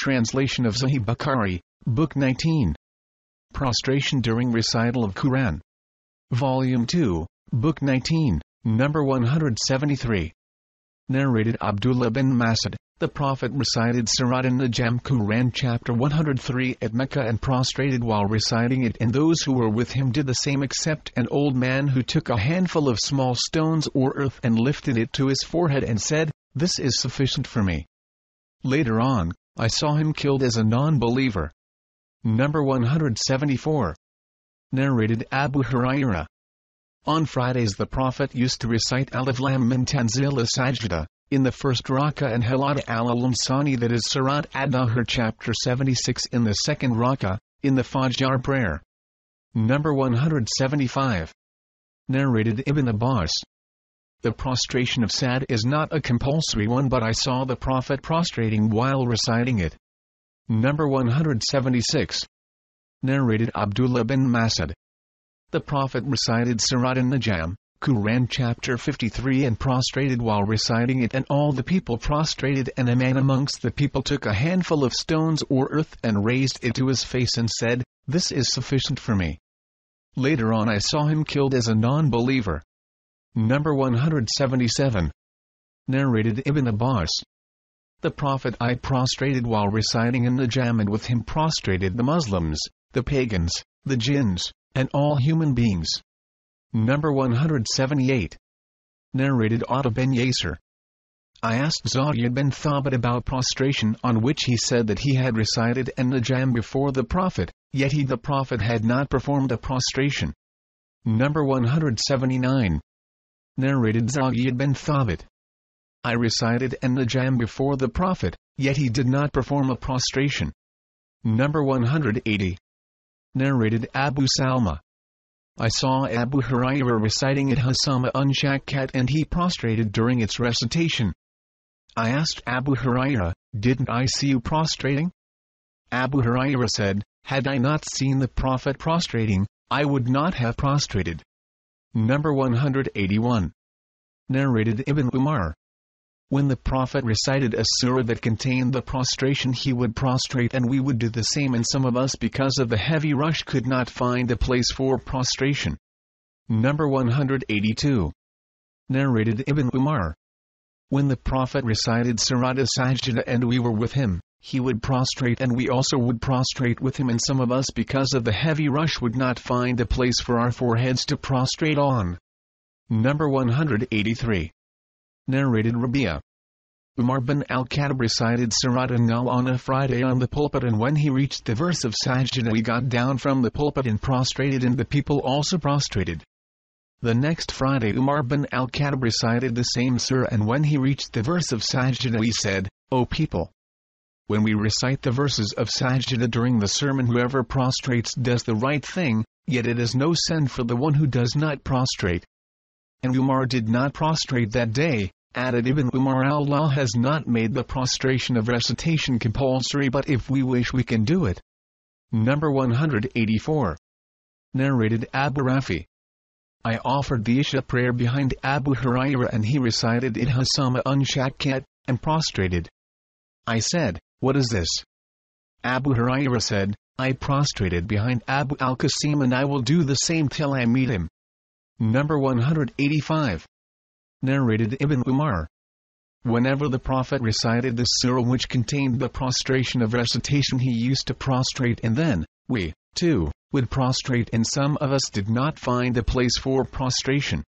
translation of Sahih Bukhari, Book 19. Prostration during Recital of Quran. Volume 2, Book 19, number 173. Narrated Abdullah bin Mas'ud, the Prophet recited Surat an-Najm Quran chapter 103 at Mecca and prostrated while reciting it, and those who were with him did the same except an old man who took a handful of small stones or earth and lifted it to his forehead and said, "This is sufficient for me." Later on, I saw him killed as a non-believer. Number 174. Narrated Abu Hurairah. On Fridays the Prophet used to recite Alif Lam Mim Tanzil as-Sajda, in the first rak'ah, and Halat al-Lamsani, that is Surat ad-Dahr chapter 76, in the second rak'ah, in the Fajr prayer. Number 175. Narrated Ibn Abbas. The prostration of Sad is not a compulsory one, but I saw the Prophet prostrating while reciting it. Number 176. Narrated Abdullah bin Mas'ud. The Prophet recited Surat an-Najm, Quran chapter 53, and prostrated while reciting it, and all the people prostrated, and a man amongst the people took a handful of stones or earth and raised it to his face and said, "This is sufficient for me." Later on I saw him killed as a non-believer. Number 177. Narrated Ibn Abbas. The Prophet I prostrated while reciting an-Najm, and with him prostrated the Muslims, the pagans, the jinns, and all human beings. Number 178. Narrated Atta bin Yasir. I asked Zayd bin Thabit about prostration, on which he said that he had recited an-Najm before the Prophet, yet the Prophet had not performed a prostration. Number 179. Narrated Zayd bin Thabit. I recited an-Najm before the Prophet, yet he did not perform a prostration. Number 180. Narrated Abu Salma. I saw Abu Hurairah reciting at Hasama un-Shakkat, and he prostrated during its recitation. I asked Abu Hurairah, "Didn't I see you prostrating?" Abu Hurairah said, "Had I not seen the Prophet prostrating, I would not have prostrated." Number 181. Narrated Ibn Umar. When the Prophet recited a surah that contained the prostration, he would prostrate, and we would do the same, and some of us, because of the heavy rush, could not find a place for prostration. Number 182. Narrated Ibn Umar. When the Prophet recited Surat as-Sajda and we were with him, he would prostrate, and we also would prostrate with him, and some of us, because of the heavy rush, would not find a place for our foreheads to prostrate on. Number 183. Narrated Rabi'a. Umar bin al-Khattab recited Surat an-Nahl on a Friday on the pulpit, and when he reached the verse of Sajda, we got down from the pulpit and prostrated, and the people also prostrated. The next Friday Umar bin al-Khattab recited the same surah, and when he reached the verse of Sajda, we said, "O people! When we recite the verses of Sajda during the sermon, whoever prostrates does the right thing, yet it is no sin for the one who does not prostrate." And Umar did not prostrate that day. Added Ibn Umar, Allah has not made the prostration of recitation compulsory, but if we wish we can do it. Number 184. Narrated Abu Rafi. I offered the Isha prayer behind Abu Hurairah, and he recited it Hasama un-Shakkat, and prostrated. I said, "What is this?" Abu Hurairah said, "I prostrated behind Abu al-Qasim, and I will do the same till I meet him." Number 185. Narrated Ibn Umar. Whenever the Prophet recited the surah which contained the prostration of recitation, he used to prostrate, and then, we, too, would prostrate, and some of us did not find a place for prostration.